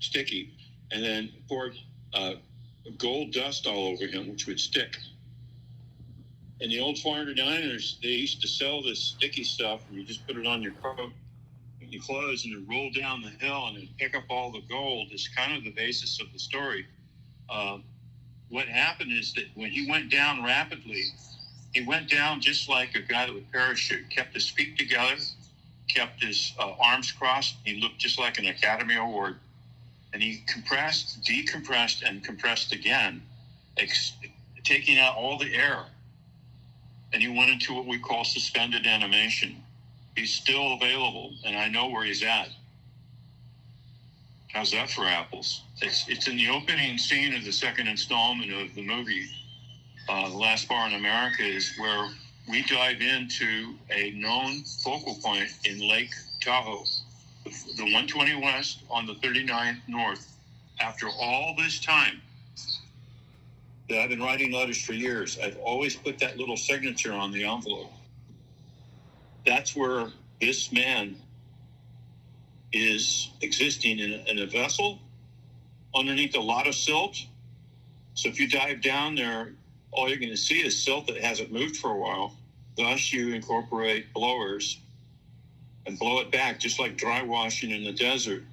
sticky, and then poured gold dust all over him, which would stick. And the old 409ers, they used to sell this sticky stuff, and you just put it on your coat, your clothes, and you roll down the hill and then pick up all the gold. Is kind of the basis of the story. What happened is that when he went down rapidly, he went down just like a guy that would parachute, kept his feet together, kept his arms crossed. He looked just like an Academy Award. And he compressed, decompressed, and compressed again, taking out all the air. And he went into what we call suspended animation. He's still available, and I know where he's at. How's that for apples? It's in the opening scene of the second installment of the movie. The Last Bar in America is where we dive into a known focal point in Lake Tahoe, the 120 West on the 39th North. After all this time that I've been writing letters for years, I've always put that little signature on the envelope. That's where this man is existing in a vessel underneath a lot of silt. So if you dive down there, all you're going to see is silt that hasn't moved for a while. Thus, you incorporate blowers and blow it back, just like dry washing in the desert.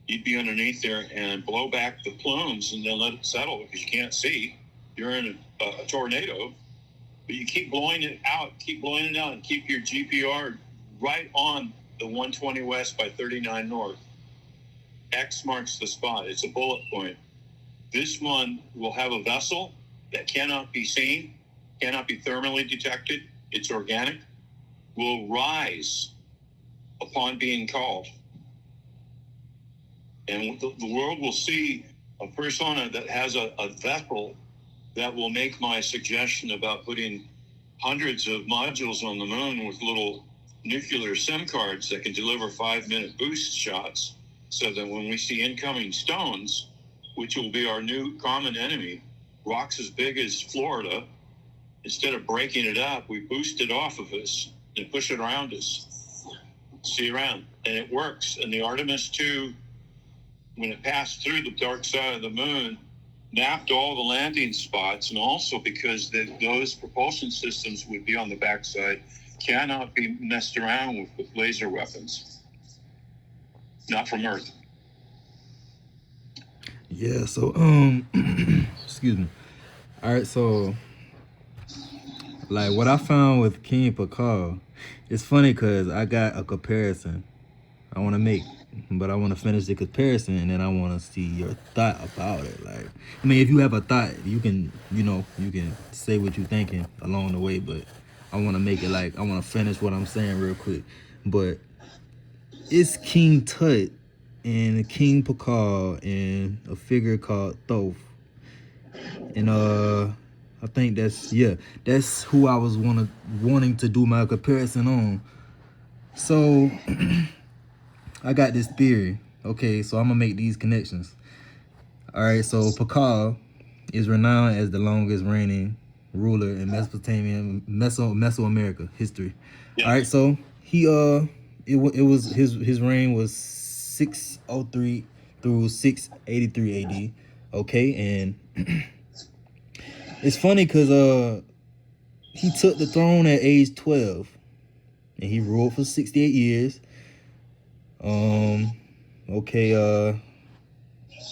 You'd be underneath there and blow back the plumes and then let it settle because you can't see. You're in a tornado, but you keep blowing it out, and keep your GPR right on the 120 West by 39 North. X marks the spot. It's a bullet point. This one will have a vessel that cannot be seen, cannot be thermally detected. It's organic, will rise upon being called. And the world will see a persona that has a vessel that will make my suggestion about putting hundreds of modules on the moon with little nuclear SIM cards that can deliver 5-minute boost shots, so that when we see incoming stones, which will be our new common enemy, rocks as big as Florida, instead of breaking it up, we boost it off of us and push it around us. See around. And it works. And the Artemis 2, when it passed through the dark side of the moon, mapped all the landing spots, and also because those propulsion systems would be on the backside, cannot be messed around with laser weapons. Not from Earth. Yeah, so excuse me. All right, so like what I found with King Pakal, it's funny because I got a comparison I want to make, but I want to finish the comparison and then I want to see your thought about it. Like, I mean, if you have a thought, you can, you can say what you're thinking along the way, but I want to make it like, I want to finish what I'm saying real quick. But it's King Tut and King Pakal and a figure called Thoth. And I think that's who I was wanting to do my comparison on. So I got this theory. Okay, so I'm gonna make these connections. All right, so Pakal is renowned as the longest reigning ruler in Mesoamerica history. Yeah. All right, so he it was his reign was 603 through 683 AD. Okay, and it's funny because he took the throne at age 12, and he ruled for 68 years. Okay,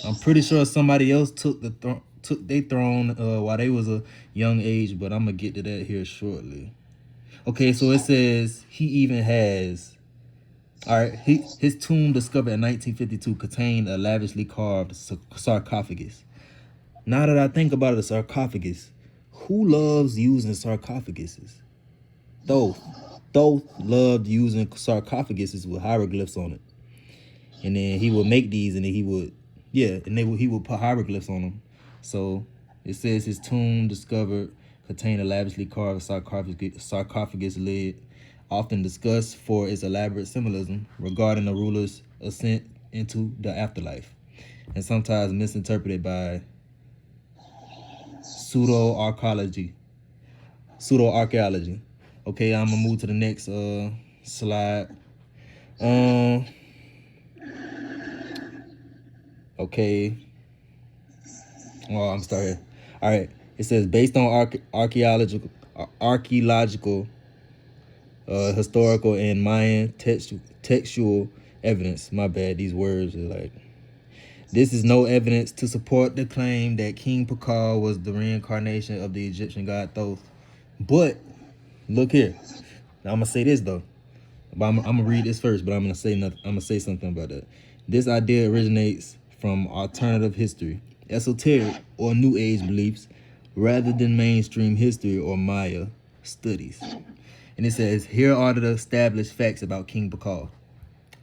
I'm pretty sure somebody else took their throne while they was a young age, but I'm gonna get to that here shortly. Okay, so it says he even has, all right, his tomb discovered in 1952 contained a lavishly carved sarcophagus. Now that I think about it, a sarcophagus, who loves using sarcophaguses? Thoth loved using sarcophaguses with hieroglyphs on it. And then he would make these, and then he would put hieroglyphs on them. So it says his tomb discovered contained a lavishly carved sarcophagus lid, often discussed for its elaborate symbolism regarding the ruler's ascent into the afterlife, and sometimes misinterpreted by pseudo-archaeology. Okay, I'm gonna move to the next slide. Okay. Well, I'm starting. All right. It says based on archaeological, historical, and Mayan textual evidence. My bad. These words are like. This is no evidence to support the claim that King Pakal was the reincarnation of the Egyptian god Thoth. But look here. Now I'm gonna say this though. But I'm gonna read this first, but I'm gonna say nothing. I'm gonna say something about that. This idea originates from alternative history, esoteric or New Age beliefs, rather than mainstream history or Maya studies. And it says, here are the established facts about King Pakal.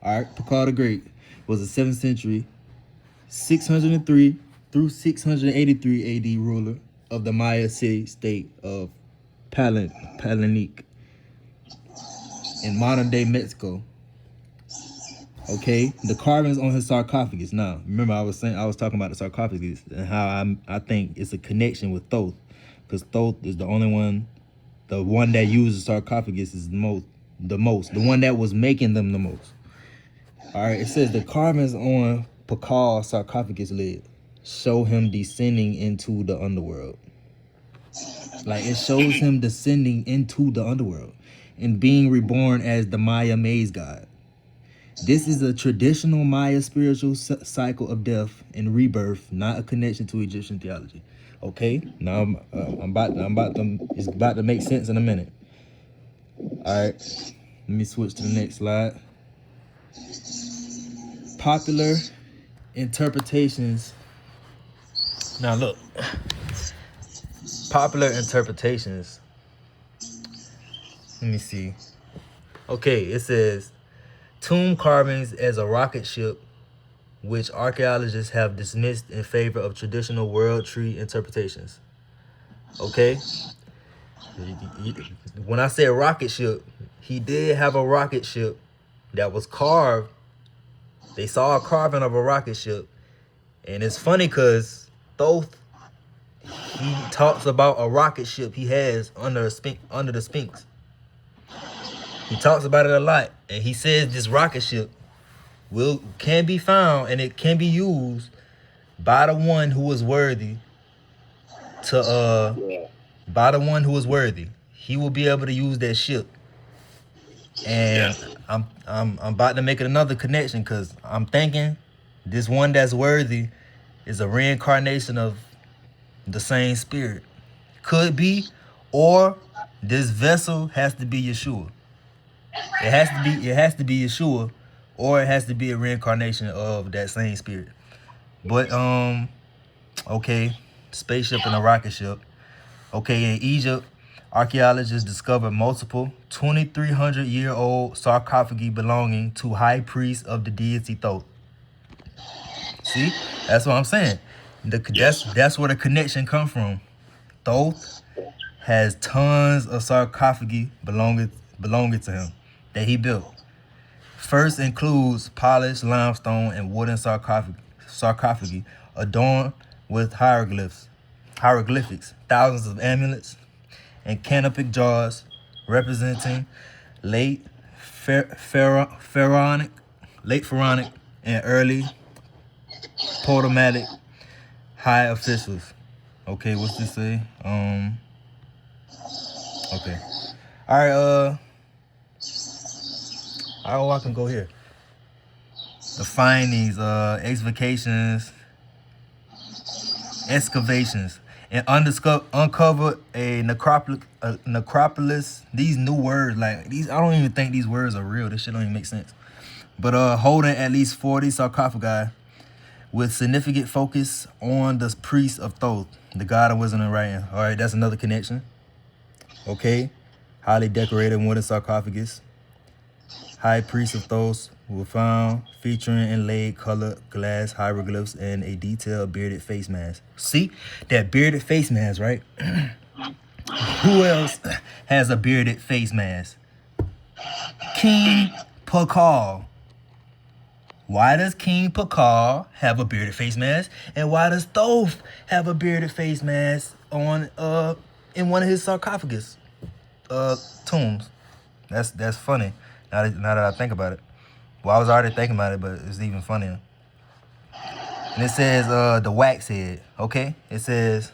All right, Pakal the Great was a 7th century, 603 through 683 AD ruler of the Maya city-state of Palenque in modern-day Mexico. Okay, the carvings on his sarcophagus. Now, remember I was talking about the sarcophagus and how I think it's a connection with Thoth, because Thoth is the only one, the one that uses sarcophagus is the one that was making them the most. All right, it says the carvings on Pakal's sarcophagus lid show him descending into the underworld. Like, it shows him descending into the underworld and being reborn as the Maya maze god. This is a traditional Maya spiritual cycle of death and rebirth, not a connection to Egyptian theology. Okay, now it's about to make sense in a minute. All right, let me switch to the next slide. Popular interpretations. Now look, popular interpretations. Let me see. Okay, it says tomb carvings as a rocket ship, which archaeologists have dismissed in favor of traditional world tree interpretations. Okay? When I say rocket ship, he did have a rocket ship that was carved. They saw a carving of a rocket ship. And it's funny because Thoth, he talks about a rocket ship he has under the Sphinx. He talks about it a lot. And he says this rocket ship can be found and it can be used by the one who is worthy He will be able to use that ship. And I'm about to make another connection because I'm thinking this one that's worthy is a reincarnation of the same spirit. Could be, or this vessel has to be Yeshua. It has to be Yeshua, or it has to be a reincarnation of that same spirit. But okay, spaceship and a rocket ship. Okay, in Egypt, archaeologists discovered multiple 2,300-year-old sarcophagi belonging to high priests of the deity Thoth. See, that's what I'm saying. That's where the connection comes from. Thoth has tons of sarcophagi belonging to him that he built. First includes polished limestone and wooden sarcophagi adorned with hieroglyphics, thousands of amulets, and canopic jars representing late pharaonic and early Ptolemaic high officials. Okay, what's this say? Okay. All right, I can go here. The findings, excavations, and uncover a necropolis. These new words, like these, I don't even think these words are real. This shit don't even make sense. But holding at least 40 sarcophagi with significant focus on the priest of Thoth, the god of wisdom and writing. All right, that's another connection. Okay, highly decorated wooden sarcophagus. High priest of Thoth were found featuring inlaid colored glass hieroglyphs and a detailed bearded face mask. See, that bearded face mask, right? Who else has a bearded face mask? King Pakal. Why does King Pakal have a bearded face mask? And why does Thoth have a bearded face mask on in one of his sarcophagus tombs? That's funny. Now that I think about it. Well, I was already thinking about it, but it's even funnier. And it says the wax head. Okay, it says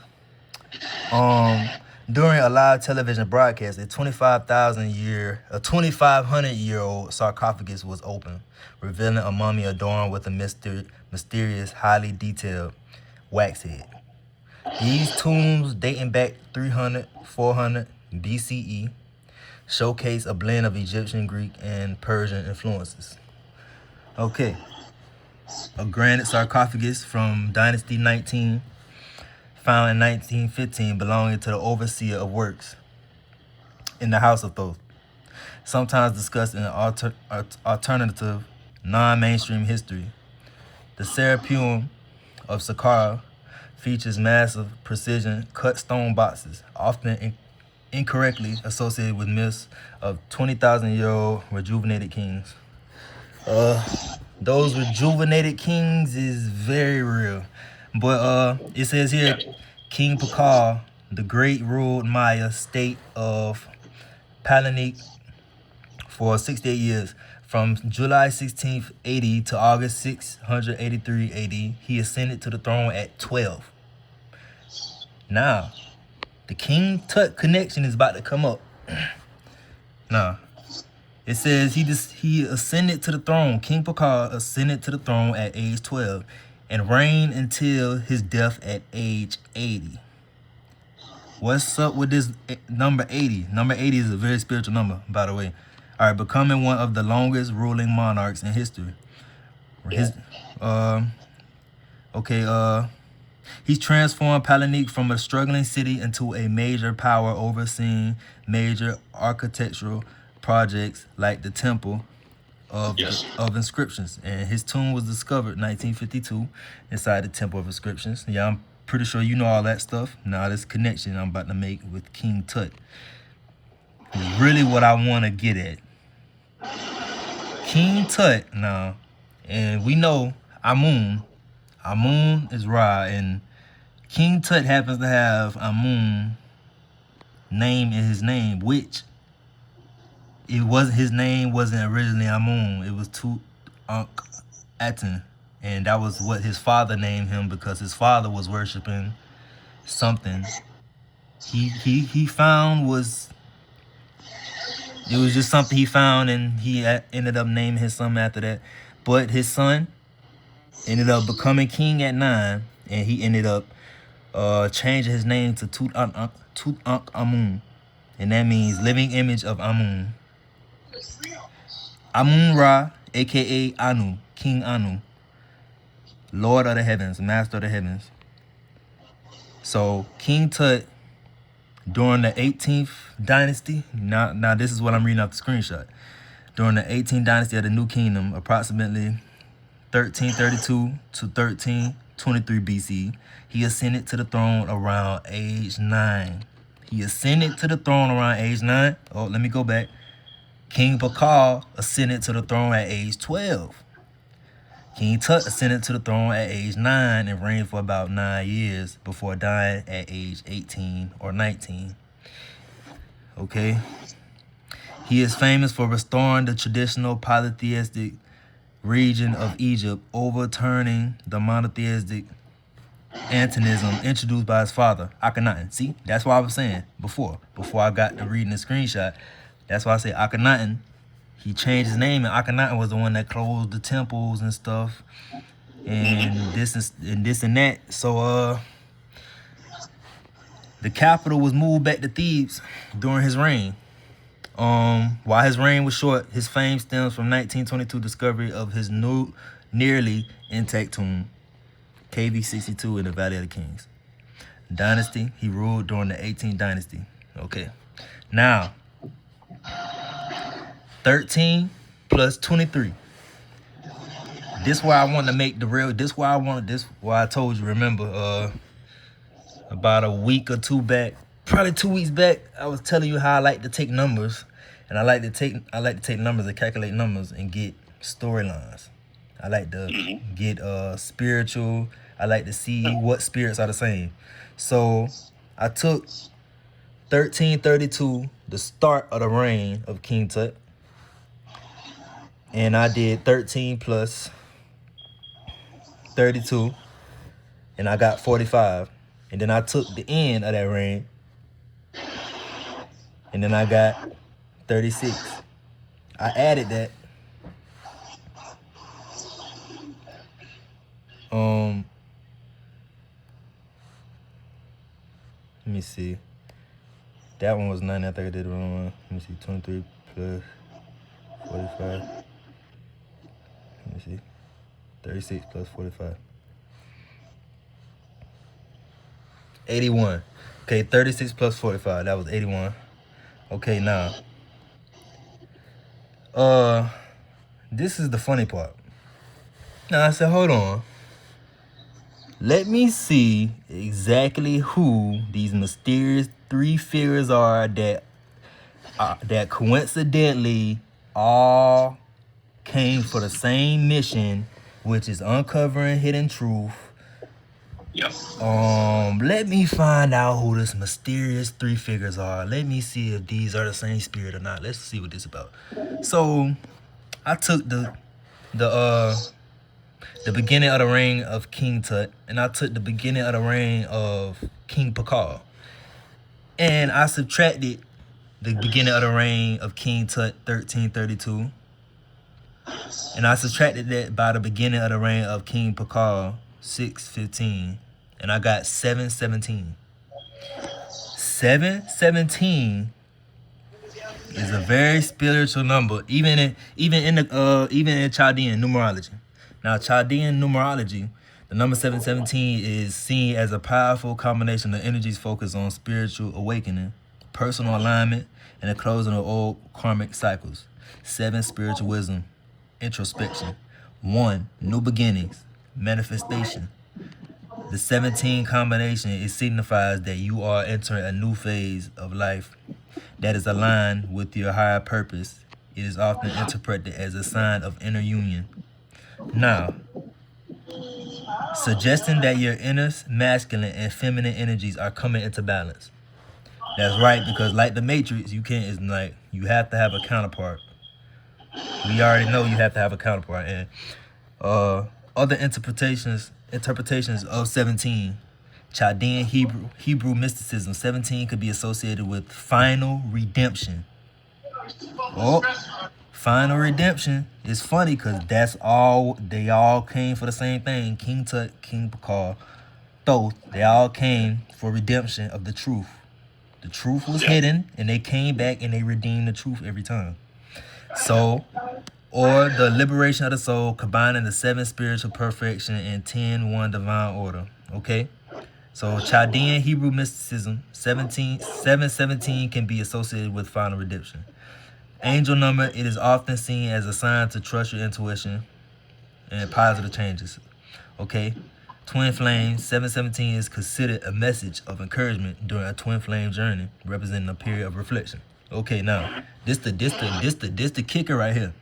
during a live television broadcast, a 2,500-year-old sarcophagus was opened, revealing a mummy adorned with a mysterious, highly detailed wax head. These tombs, dating back 300, 400 BCE, showcase a blend of Egyptian, Greek, and Persian influences. Okay, a granite sarcophagus from Dynasty 19, found in 1915, belonging to the overseer of works in the House of Thoth, sometimes discussed in alternative, non-mainstream history. The Serapeum of Saqqara features massive precision cut stone boxes, often incorrectly associated with myths of 20,000-year-old rejuvenated kings. Those rejuvenated kings is very real. But it says here, King Pakal, the great, ruled Maya state of Palanique for 68 years. From July 16th, 80 to August 683 AD, he ascended to the throne at 12. Now, the King Tut connection is about to come up. Now, it says he ascended to the throne. King Pakal ascended to the throne at age 12 and reigned until his death at age 80. What's up with this number 80? Number 80 is a very spiritual number, by the way. All right, becoming one of the longest ruling monarchs in history. He's transformed Palanique from a struggling city into a major power, overseeing major architectural projects like the Temple of Inscriptions. And his tomb was discovered in 1952 inside the Temple of Inscriptions. Yeah, I'm pretty sure you know all that stuff. Now this connection I'm about to make with King Tut is really what I want to get at. King Tut now, and we know Amun is Ra, and King Tut happens to have Amun name in his name, which his name wasn't originally Amun. It was Tutankhaten, and that was what his father named him because his father was worshiping something he found was. It was just something he found, and he ended up naming his son after that. But his son ended up becoming king at 9, and he ended up changing his name to Tutankhamun, and that means living image of Amun. Amun-Ra, a.k.a. Anu, King Anu, Lord of the heavens, master of the heavens. So King Tut, during the 18th dynasty, now this is what I'm reading off the screenshot. During the 18th dynasty of the New Kingdom, approximately 1332 to 1323 BC, he ascended to the throne around age 9. Oh, let me go back. King Pakal ascended to the throne at age 12. King Tut ascended to the throne at age 9 and reigned for about 9 years before dying at age 18 or 19. Okay. He is famous for restoring the traditional polytheistic region of Egypt, overturning the monotheistic Antonism introduced by his father, Akhenaten. See, that's what I was saying before I got to reading the screenshot. That's why I say Akhenaten. He changed his name, and Akhenaten was the one that closed the temples and stuff, and this and that. So the capital was moved back to Thebes during his reign. While his reign was short, his fame stems from 1922 discovery of his nearly intact tomb, KV 62 in the Valley of the Kings. Dynasty, he ruled during the 18th dynasty. Okay, now 13 plus 23. This why I want to make the real. This why I told you. Remember, about a week or two back, probably 2 weeks back, I was telling you how I like to take numbers, and I like to take numbers and calculate numbers and get storylines. I like to get spiritual. I like to see what spirits are the same. So I took 1332, the start of the reign of King Tut, and I did 13 plus 32, and I got 45. And then I took the end of that ring, and then I got 36. I added that. Let me see. That one was 90. I think I did the wrong one. Let me see. 23 plus 45. Let me see. 36 plus 45. 81. Okay, 36 plus 45. That was 81. Okay, now. This is the funny part. Now I said, hold on. Let me see exactly who these mysterious three figures are that coincidentally all came for the same mission, which is uncovering hidden truth. Yes. Let me find out who this mysterious three figures are. Let me see if these are the same spirit or not. Let's see what this is about. So I took the beginning of the reign of King Tut, and I took the beginning of the reign of King Pakal, and I subtracted the beginning of the reign of King Tut 1332, and I subtracted that by the beginning of the reign of King Pakal 615, and I got 717. 717 is a very spiritual number, even in Chaldean numerology. Now, Chaldean numerology, the number 717 is seen as a powerful combination of energies focused on spiritual awakening, personal alignment, and the closing of old karmic cycles. 7, spiritual wisdom, introspection. 1, new beginnings, manifestation. The 17 combination, it signifies that you are entering a new phase of life that is aligned with your higher purpose. It is often interpreted as a sign of inner union. Now, suggesting that your inner masculine and feminine energies are coming into balance. That's right, because like the Matrix, you have to have a counterpart. We already know you have to have a counterpart. And other interpretations of 17. Chaldean Hebrew mysticism. 17 could be associated with final redemption. Final redemption is funny because they all came for the same thing. King Tut, King Pakal, Thoth, they all came for redemption of the truth. The truth was hidden, and they came back and they redeemed the truth every time. So, or the liberation of the soul, combining the 7 spiritual perfection and 10 divine order. Okay? So Chaldean Hebrew mysticism, 717 can be associated with final redemption. Angel number, it is often seen as a sign to trust your intuition and positive changes. Okay? Twin flame, 717 is considered a message of encouragement during a twin flame journey, representing a period of reflection. Okay, now, this the kicker right here.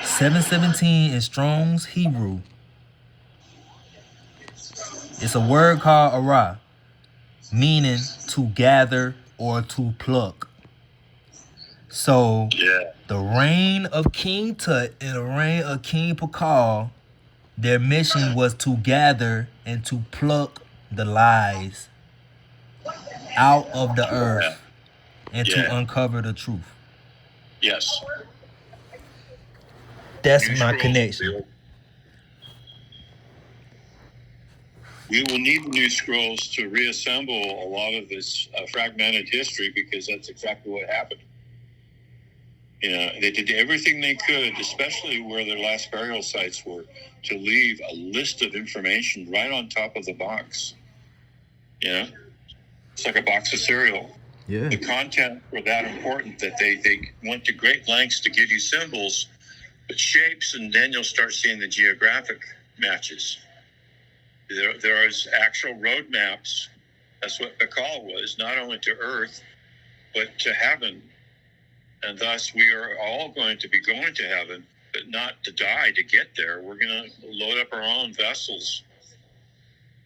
717 in Strong's Hebrew, it's a word called ara, meaning to gather or to pluck. So, the reign of King Tut and the reign of King Pakal, their mission was to gather and to pluck the lies out of the earth and to uncover the truth. Yes. That's my connection. We will need new scrolls to reassemble a lot of this fragmented history, because that's exactly what happened. You know, they did everything they could, especially where their last burial sites were, to leave a list of information right on top of the box. You know, it's like a box of cereal. Yeah. The content were that important that they went to great lengths to give you symbols, but shapes, and then you'll start seeing the geographic matches. There is actual road maps. That's what Pakal was, not only to earth, but to heaven. And thus we are all going to be going to heaven, but not to die to get there. We're going to load up our own vessels.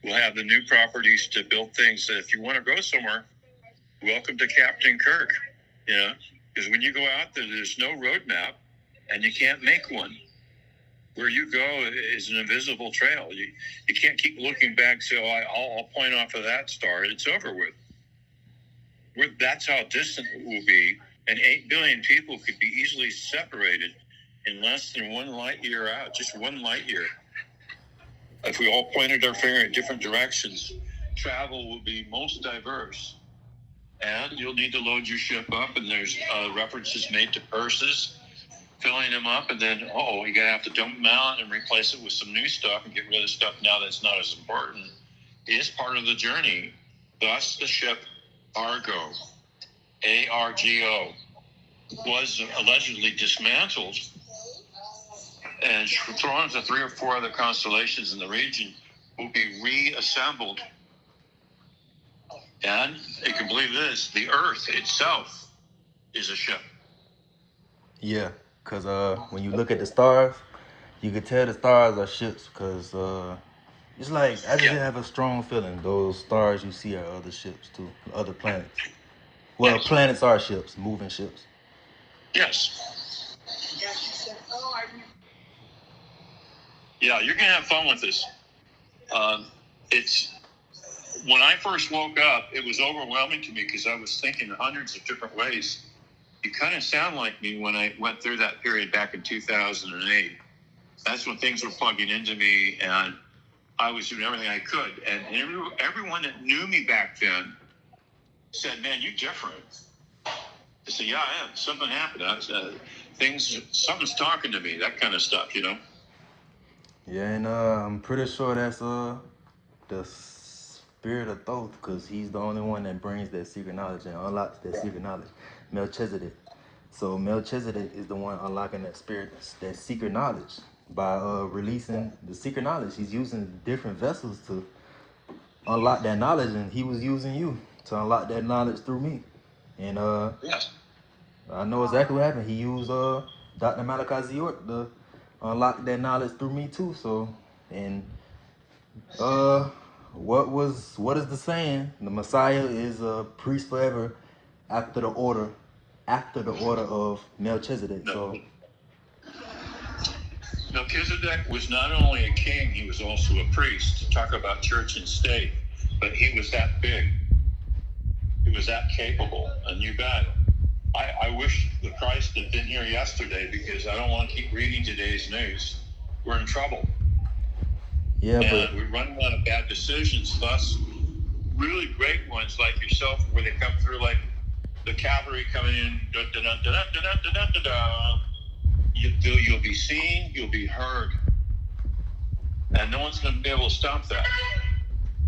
We'll have the new properties to build things that if you want to go somewhere, welcome to Captain Kirk. You know, because when you go out there, there's no road map and you can't make one. where you go is an invisible trail. You can't keep looking back and say, oh, I'll point off of that star. It's over with. That's how distant it will be. And 8 billion people could be easily separated in less than 1 light year out, just 1 light year. If we all pointed our finger in different directions, travel will be most diverse. And you'll need to load your ship up, and there's references made to purses, filling them up, and then, you're going to have to dump them out and replace it with some new stuff and get rid of stuff now that's not as important. It is part of the journey. Thus, the ship Argo, ARGO, was allegedly dismantled and thrown into 3 or 4 other constellations in the region, will be reassembled. And you can believe this, the Earth itself is a ship. Yeah, because when you look at the stars, you can tell the stars are ships, because it's like, I just have a strong feeling those stars you see are other ships too, other planets. Well, yes. Planets are ships, moving ships. Yes. Yeah, you're going to have fun with this. It's when I first woke up, it was overwhelming to me because I was thinking hundreds of different ways. You kind of sound like me when I went through that period back in 2008. That's when things were plugging into me, and I was doing everything I could. And everyone that knew me back then said, "Man, you're different." I said, "Yeah, I am. Something happened. Something's talking to me." That kind of stuff, you know. Yeah, and I'm pretty sure that's the spirit of Thoth, because he's the only one that brings that secret knowledge and unlocks that secret knowledge. Melchizedek. So Melchizedek is the one unlocking that secret knowledge by releasing the secret knowledge. He's using different vessels to unlock that knowledge, and he was using you to unlock that knowledge through me. And yes. I know exactly what happened. He used Dr. Melchizedek to unlock that knowledge through me too. So, and what is the saying? The Messiah is a priest forever after the order of Melchizedek. No. So Melchizedek was not only a king, he was also a priest. Talk about church and state. But he was that big. He was that capable. And you bet. I wish the Christ had been here yesterday, because I don't want to keep reading today's news. We're in trouble. Yeah, and we're running out of bad decisions. Thus, really great ones like yourself, where they come through like the cavalry coming in. You'll be seen, you'll be heard, and no one's going to be able to stop that.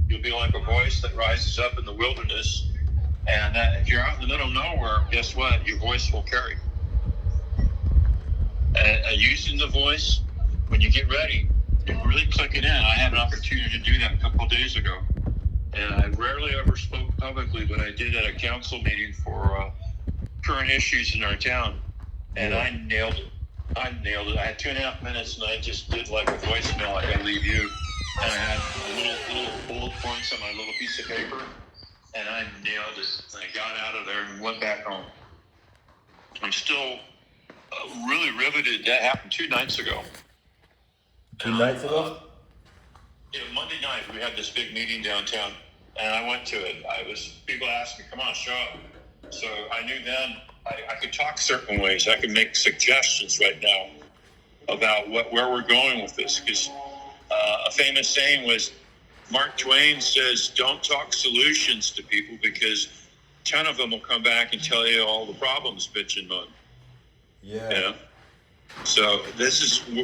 You'll be like a voice that rises up in the wilderness, and if you're out in the middle of nowhere, guess what? Your voice will carry. Using the voice, when you get ready, you really click it in. I had an opportunity to do that a couple of days ago, and I rarely ever spoke publicly, but I did at a council meeting for current issues in our town, and I nailed it. I had 2.5 minutes, and I just did like a voicemail, like I leave you, and I had little bullet points on my little piece of paper, and I nailed it. And I got out of there and went back home. I'm still really riveted. That happened 2 nights ago. 2 nights ago? Yeah, Monday night we had this big meeting downtown, and I went to it. People asked me, "Come on, show up." So I knew then I could talk certain ways. I could make suggestions right now about where we're going with this. Because a famous saying was, Mark Twain says, "Don't talk solutions to people, because 10 of them will come back and tell you all the problems, bitch and moan." Yeah. You know? So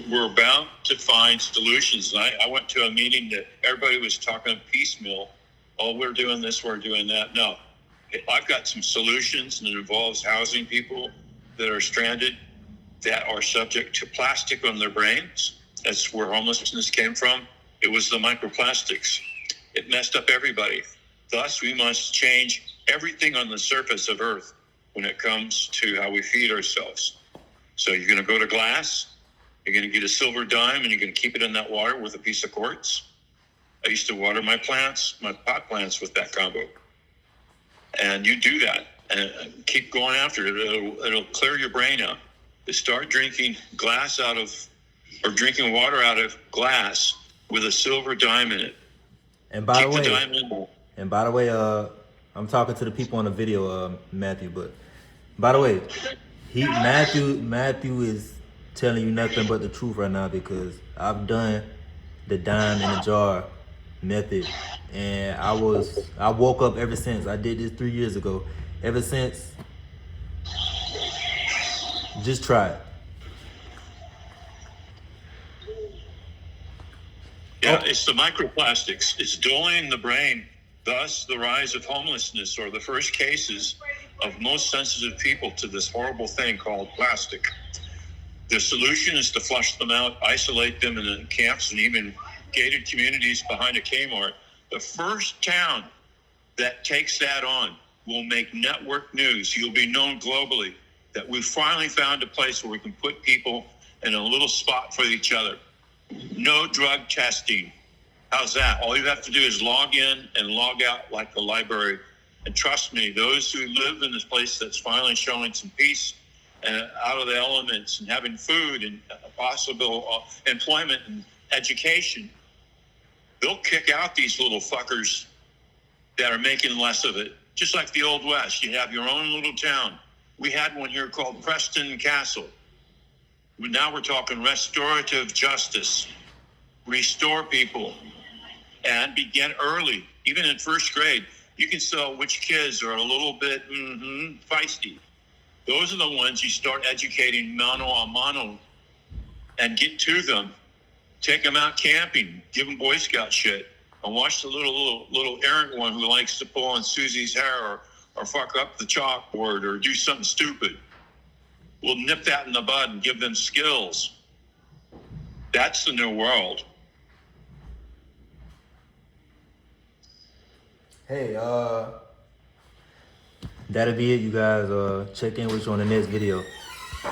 we're about to find solutions. And I went to a meeting that everybody was talking piecemeal. "Oh, we're doing this, we're doing that." No, I've got some solutions, and it involves housing people that are stranded, that are subject to plastic on their brains. That's where homelessness came from. It was the microplastics. It messed up everybody. Thus, we must change everything on the surface of Earth when it comes to how we feed ourselves. So you're going to go to glass, you're going to get a silver dime, and you're going to keep it in that water with a piece of quartz. I used to water my pot plants with that combo. And you do that, and keep going after it. It'll clear your brain out. You start drinking glass out of or drinking water out of glass with a silver dime in it. And by Keep the the way, dime in there. and by the way, I'm talking to the people on the video, Matthew. But by the way, Matthew is telling you nothing but the truth right now because I've done the dime in the jar method, and I woke up ever since. I did this 3 years ago. Ever since, just try it. Yeah, it's the microplastics. It's dulling the brain. Thus, the rise of homelessness or the first cases of most sensitive people to this horrible thing called plastic. The solution is to flush them out, isolate them in camps and even gated communities behind a Kmart. The first town that takes that on will make network news. You'll be known globally that we finally found a place where we can put people in a little spot for each other. No drug testing. How's that? All you have to do is log in and log out like the library. And trust me, those who live in this place that's finally showing some peace and out of the elements and having food and possible employment and education, they'll kick out these little fuckers that are making less of it. Just like the Old West, you have your own little town. We had one here called Preston Castle. Now we're talking restorative justice. Restore people and begin early. Even in first grade, you can tell which kids are a little bit feisty. Those are the ones you start educating mano a mano and get to them. Take them out camping, give them Boy Scout shit, and watch the little errant one who likes to pull on Susie's hair or fuck up the chalkboard or do something stupid. We'll nip that in the bud and give them skills. That's the new world. Hey, that'll be it, you guys. Check in with you on the next video.